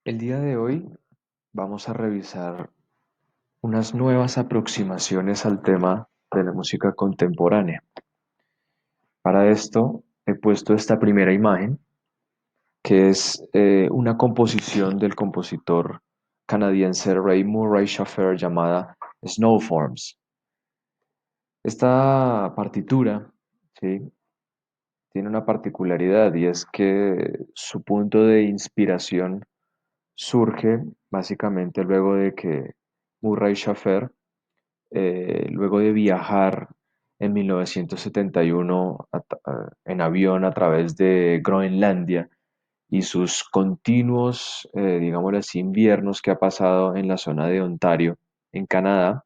El día de hoy vamos a revisar unas nuevas aproximaciones al tema de la música contemporánea. Para esto he puesto esta primera imagen, que es una composición del compositor canadiense Ray Murray Schafer llamada Snowforms. Esta partitura, ¿sí?, tiene una particularidad y es que su punto de inspiración surge básicamente luego de que Murray Schafer, luego de viajar en 1971 en avión a través de Groenlandia y sus continuos, digámoslo así, inviernos que ha pasado en la zona de Ontario, en Canadá,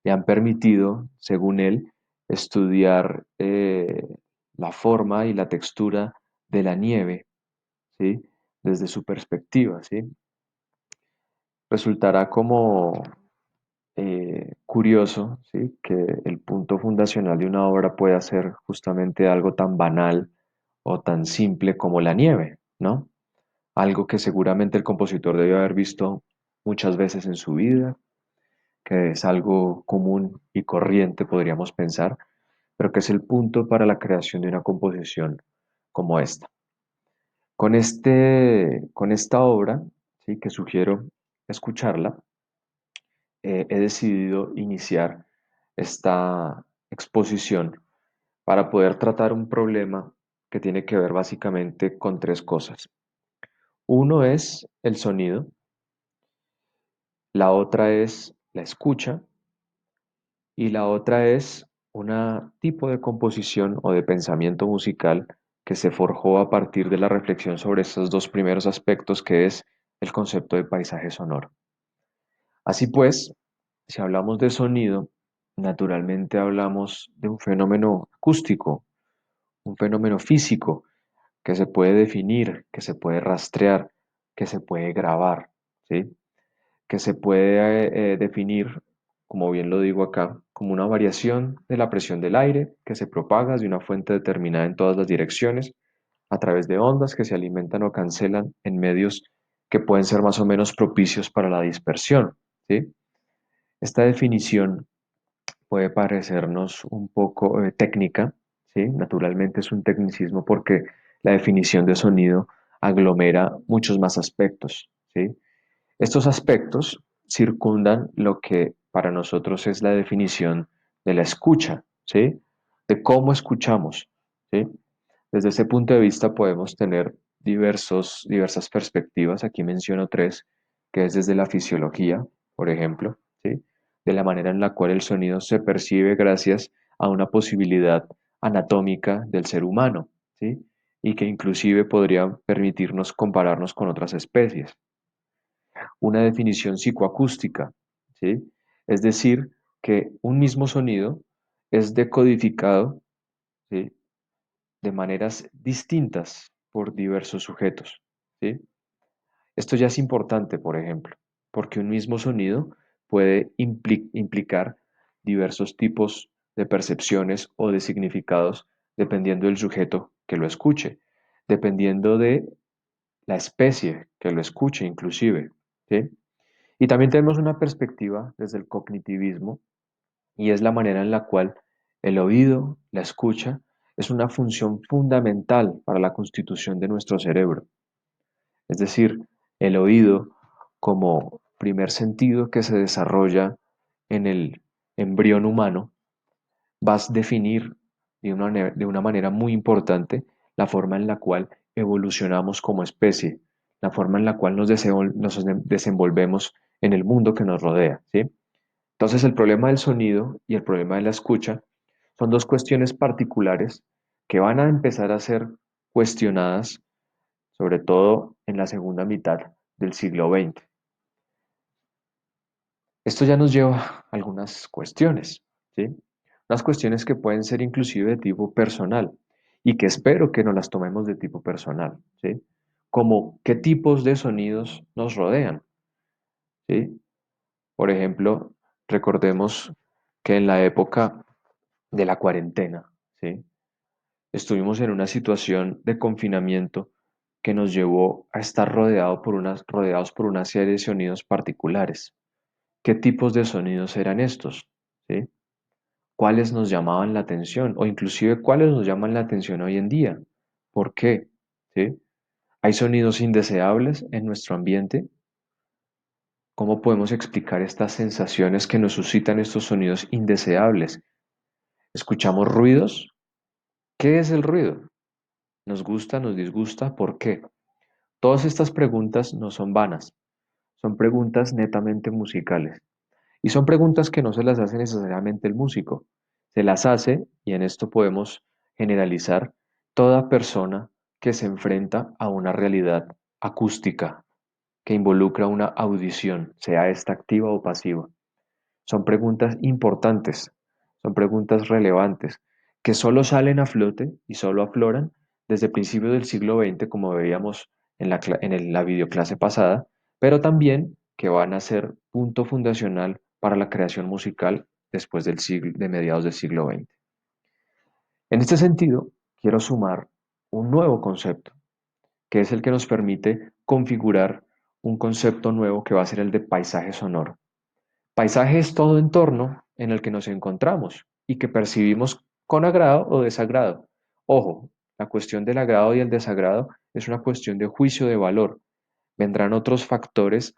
le han permitido, según él, estudiar la forma y la textura de la nieve, ¿sí?, desde su perspectiva, ¿sí? Resultará como curioso, ¿sí?, que el punto fundacional de una obra pueda ser justamente algo tan banal o tan simple como la nieve, ¿no? Algo que seguramente el compositor debió haber visto muchas veces en su vida, que es algo común y corriente, podríamos pensar, pero que es el punto para la creación de una composición como esta. Con esta obra, ¿sí?, que sugiero escucharla, he decidido iniciar esta exposición para poder tratar un problema que tiene que ver básicamente con tres cosas. Uno es el sonido, la otra es la escucha y la otra es un tipo de composición o de pensamiento musical que se forjó a partir de la reflexión sobre estos dos primeros aspectos, que es el concepto de paisaje sonoro. Así pues, si hablamos de sonido, naturalmente hablamos de un fenómeno acústico, un fenómeno físico que se puede definir, que se puede rastrear, que se puede grabar, ¿sí?, que se puede definir, como bien lo digo acá, como una variación de la presión del aire que se propaga de una fuente determinada en todas las direcciones a través de ondas que se alimentan o cancelan en medios que pueden ser más o menos propicios para la dispersión, ¿sí? Esta definición puede parecernos un poco técnica, ¿sí? Naturalmente es un tecnicismo porque la definición de sonido aglomera muchos más aspectos, ¿sí? Estos aspectos circundan lo que para nosotros es la definición de la escucha, ¿sí?, de cómo escuchamos, ¿sí? Desde ese punto de vista podemos tener diversas perspectivas. Aquí menciono tres, que es desde la fisiología, por ejemplo, ¿sí?, de la manera en la cual el sonido se percibe gracias a una posibilidad anatómica del ser humano, ¿sí?, y que inclusive podría permitirnos compararnos con otras especies. Una definición psicoacústica, ¿sí? Es decir, que un mismo sonido es decodificado, ¿sí?, de maneras distintas por diversos sujetos, ¿sí? Esto ya es importante, por ejemplo, porque un mismo sonido puede implicar diversos tipos de percepciones o de significados dependiendo del sujeto que lo escuche, dependiendo de la especie que lo escuche inclusive, ¿sí? Y también tenemos una perspectiva desde el cognitivismo, y es la manera en la cual el oído, la escucha, es una función fundamental para la constitución de nuestro cerebro. Es decir, el oído como primer sentido que se desarrolla en el embrión humano va a definir de una manera muy importante la forma en la cual evolucionamos como especie, la forma en la cual nos desenvolvemos en el mundo que nos rodea, ¿sí? Entonces, el problema del sonido y el problema de la escucha son dos cuestiones particulares que van a empezar a ser cuestionadas, sobre todo en la segunda mitad del siglo XX. Esto ya nos lleva a algunas cuestiones, ¿sí? Unas cuestiones que pueden ser inclusive de tipo personal y que espero que no las tomemos de tipo personal, ¿sí? Como qué tipos de sonidos nos rodean, ¿sí? Por ejemplo, recordemos que en la época de la cuarentena, ¿sí?, estuvimos en una situación de confinamiento que nos llevó a estar rodeados por una serie de sonidos particulares. ¿Qué tipos de sonidos eran estos? ¿Sí? ¿Cuáles nos llamaban la atención? O inclusive cuáles nos llaman la atención hoy en día. ¿Por qué? ¿Sí? ¿Hay sonidos indeseables en nuestro ambiente? ¿Cómo podemos explicar estas sensaciones que nos suscitan estos sonidos indeseables? ¿Escuchamos ruidos? ¿Qué es el ruido? ¿Nos gusta, nos disgusta? ¿Por qué? Todas estas preguntas no son vanas, son preguntas netamente musicales. Y son preguntas que no se las hace necesariamente el músico, se las hace, y en esto podemos generalizar, toda persona que se enfrenta a una realidad acústica que involucra una audición, sea esta activa o pasiva. Son preguntas importantes, son preguntas relevantes, que solo salen a flote y solo afloran desde principios del siglo XX, como veíamos en la videoclase pasada, pero también que van a ser punto fundacional para la creación musical después de mediados del siglo XX. En este sentido, quiero sumar un nuevo concepto, que es el que nos permite configurar un concepto nuevo que va a ser el de paisaje sonoro. Paisaje es todo entorno en el que nos encontramos y que percibimos con agrado o desagrado. Ojo, la cuestión del agrado y el desagrado es una cuestión de juicio de valor. Vendrán otros factores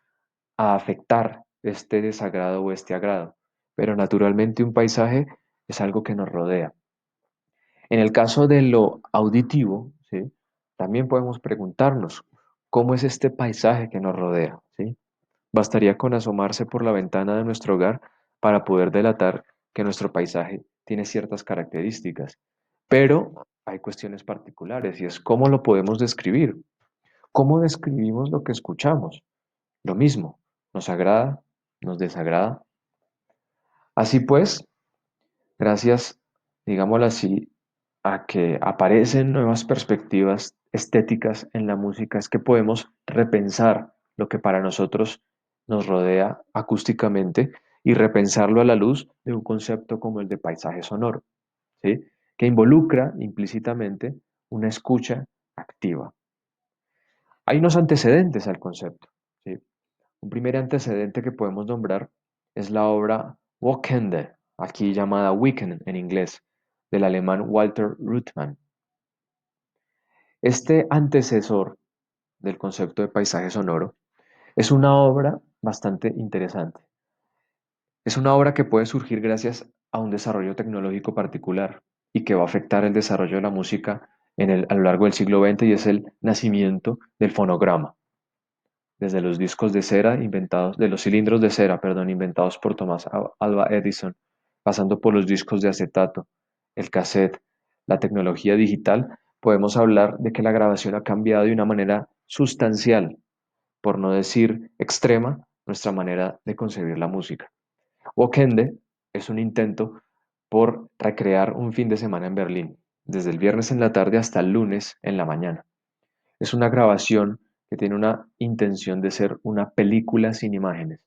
a afectar este desagrado o este agrado, pero naturalmente un paisaje es algo que nos rodea. En el caso de lo auditivo, ¿sí? También podemos preguntarnos, ¿cómo es este paisaje que nos rodea? ¿Sí? Bastaría con asomarse por la ventana de nuestro hogar para poder delatar que nuestro paisaje tiene ciertas características. Pero hay cuestiones particulares y es cómo lo podemos describir. ¿Cómo describimos lo que escuchamos? Lo mismo, ¿nos agrada? ¿Nos desagrada? Así pues, gracias, digámoslo así, a que aparecen nuevas perspectivas estéticas en la música, es que podemos repensar lo que para nosotros nos rodea acústicamente y repensarlo a la luz de un concepto como el de paisaje sonoro, ¿sí? Que involucra implícitamente una escucha activa. Hay unos antecedentes al concepto, ¿sí? Un primer antecedente que podemos nombrar es la obra Wochenende, aquí llamada Weekend en inglés, del alemán Walter Ruttmann. Este antecesor del concepto de paisaje sonoro es una obra bastante interesante. Es una obra que puede surgir gracias a un desarrollo tecnológico particular y que va a afectar el desarrollo de la música a lo largo del siglo XX, y es el nacimiento del fonograma. Desde los discos de cera inventados, de los cilindros de cera, perdón, inventados por Thomas Alva Edison, pasando por los discos de acetato, el cassette, la tecnología digital, podemos hablar de que la grabación ha cambiado de una manera sustancial, por no decir extrema, nuestra manera de concebir la música. Wokende es un intento por recrear un fin de semana en Berlín, desde el viernes en la tarde hasta el lunes en la mañana. Es una grabación que tiene una intención de ser una película sin imágenes,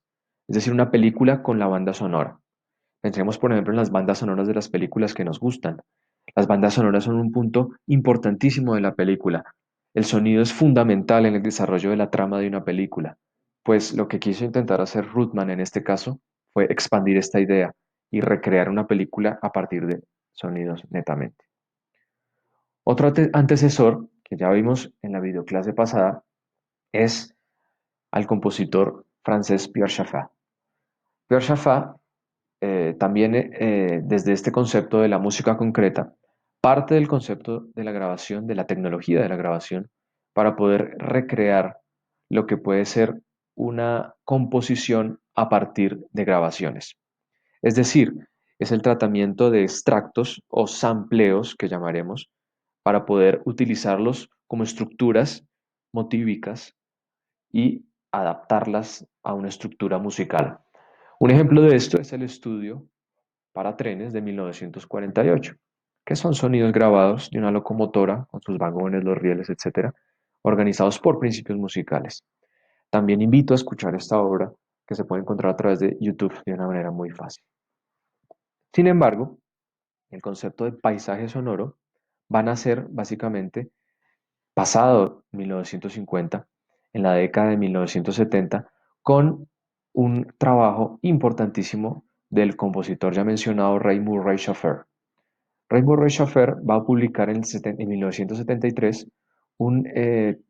es decir, una película con la banda sonora. Pensemos, por ejemplo, en las bandas sonoras de las películas que nos gustan. Las bandas sonoras son un punto importantísimo de la película. El sonido es fundamental en el desarrollo de la trama de una película, pues lo que quiso intentar hacer Ruttmann en este caso fue expandir esta idea y recrear una película a partir de sonidos netamente. Otro antecesor que ya vimos en la videoclase pasada es al compositor francés Pierre Schaeffer. Pierre Schaeffer también desde este concepto de la música concreta, parte del concepto de la grabación, de la tecnología de la grabación, para poder recrear lo que puede ser una composición a partir de grabaciones. Es decir, es el tratamiento de extractos o sampleos que llamaremos para poder utilizarlos como estructuras motívicas y adaptarlas a una estructura musical. Un ejemplo de esto es el estudio para trenes de 1948, que son sonidos grabados de una locomotora con sus vagones, los rieles, etcétera, organizados por principios musicales. También invito a escuchar esta obra que se puede encontrar a través de YouTube de una manera muy fácil. Sin embargo, el concepto de paisaje sonoro van a ser básicamente pasado 1950, en la década de 1970, con un trabajo importantísimo del compositor ya mencionado Ray Murray Schafer. Ray Murray Schafer va a publicar en 1973 un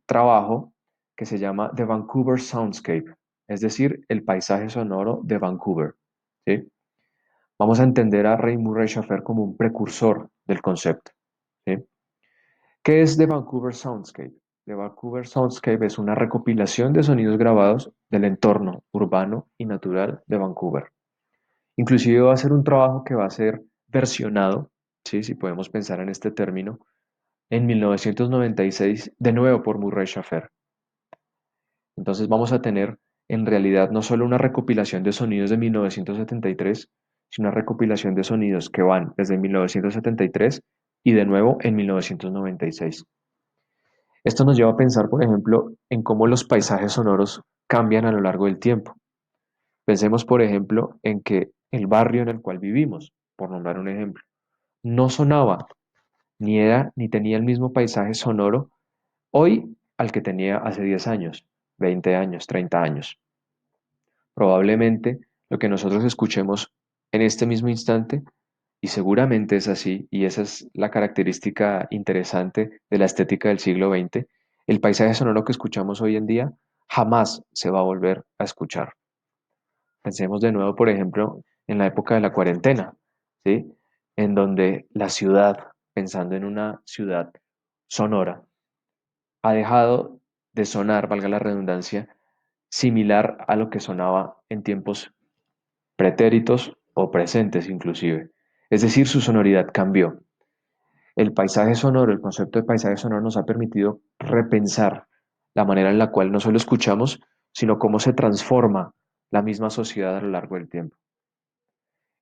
trabajo que se llama The Vancouver Soundscape, es decir, el paisaje sonoro de Vancouver. ¿Sí? Vamos a entender a Ray Murray Schafer como un precursor del concepto. ¿Sí? ¿Qué es The Vancouver Soundscape? The Vancouver Soundscape es una recopilación de sonidos grabados del entorno urbano y natural de Vancouver. Inclusive va a ser un trabajo que va a ser versionado, ¿sí? Si podemos pensar en este término, en 1996, de nuevo por Murray Schafer. Entonces vamos a tener en realidad no solo una recopilación de sonidos de 1973, sino una recopilación de sonidos que van desde 1973 y de nuevo en 1996. Esto nos lleva a pensar, por ejemplo, en cómo los paisajes sonoros cambian a lo largo del tiempo. Pensemos, por ejemplo, en que el barrio en el cual vivimos, por nombrar un ejemplo, no sonaba, ni era, ni tenía el mismo paisaje sonoro hoy al que tenía hace 10 años, 20 años, 30 años. Probablemente lo que nosotros escuchemos en este mismo instante, y seguramente es así, y esa es la característica interesante de la estética del siglo XX, el paisaje sonoro que escuchamos hoy en día jamás se va a volver a escuchar. Pensemos de nuevo, por ejemplo, en la época de la cuarentena, ¿sí? En donde la ciudad, pensando en una ciudad sonora, ha dejado de sonar, valga la redundancia, similar a lo que sonaba en tiempos pretéritos o presentes inclusive. Es decir, su sonoridad cambió. El paisaje sonoro, el concepto de paisaje sonoro nos ha permitido repensar la manera en la cual no solo escuchamos, sino cómo se transforma la misma sociedad a lo largo del tiempo.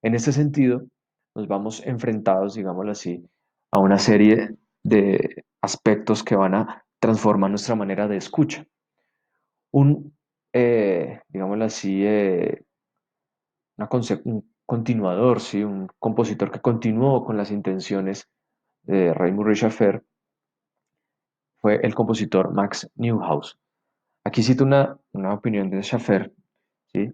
En este sentido, nos vamos enfrentados, digámoslo así, a una serie de aspectos que van a transformar nuestra manera de escucha. Un, digámoslo así, un continuador, ¿sí? Un compositor que continuó con las intenciones de Raymond Richafer fue el compositor Max Neuhaus. Aquí cito una opinión de Schaffer, ¿sí?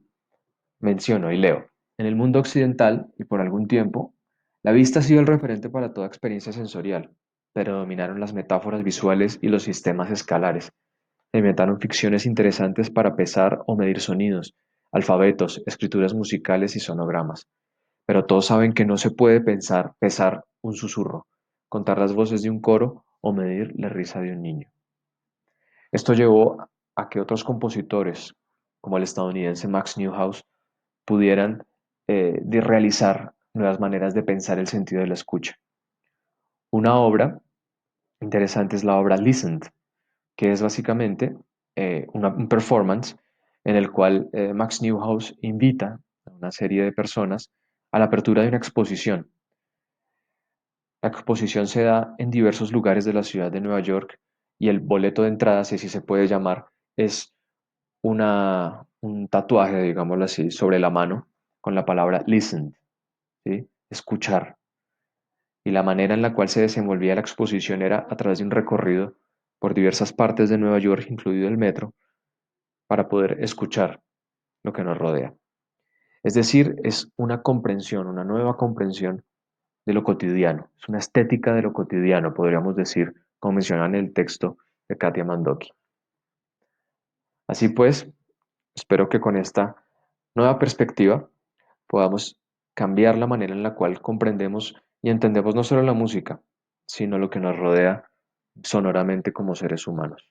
Menciono y leo. En el mundo occidental, y por algún tiempo, la vista ha sido el referente para toda experiencia sensorial, pero dominaron las metáforas visuales y los sistemas escalares. Se inventaron ficciones interesantes para pesar o medir sonidos, alfabetos, escrituras musicales y sonogramas. Pero todos saben que no se puede pesar un susurro, contar las voces de un coro o medir la risa de un niño. Esto llevó a que otros compositores, como el estadounidense Max Neuhaus, pudieran realizar nuevas maneras de pensar el sentido de la escucha. Una obra interesante es la obra Listened, que es básicamente un performance en el cual Max Neuhaus invita a una serie de personas a la apertura de una exposición. La exposición se da en diversos lugares de la ciudad de Nueva York y el boleto de entrada, si así se puede llamar, es un tatuaje, digámoslo así, sobre la mano con la palabra listen, ¿sí? Escuchar. Y la manera en la cual se desenvolvía la exposición era a través de un recorrido por diversas partes de Nueva York, incluido el metro, para poder escuchar lo que nos rodea. Es decir, es una comprensión, una nueva comprensión de lo cotidiano. Es una estética de lo cotidiano, podríamos decir, como menciona en el texto de Katia Mandoki. Así pues, espero que con esta nueva perspectiva podamos cambiar la manera en la cual comprendemos y entendemos no solo la música, sino lo que nos rodea sonoramente como seres humanos.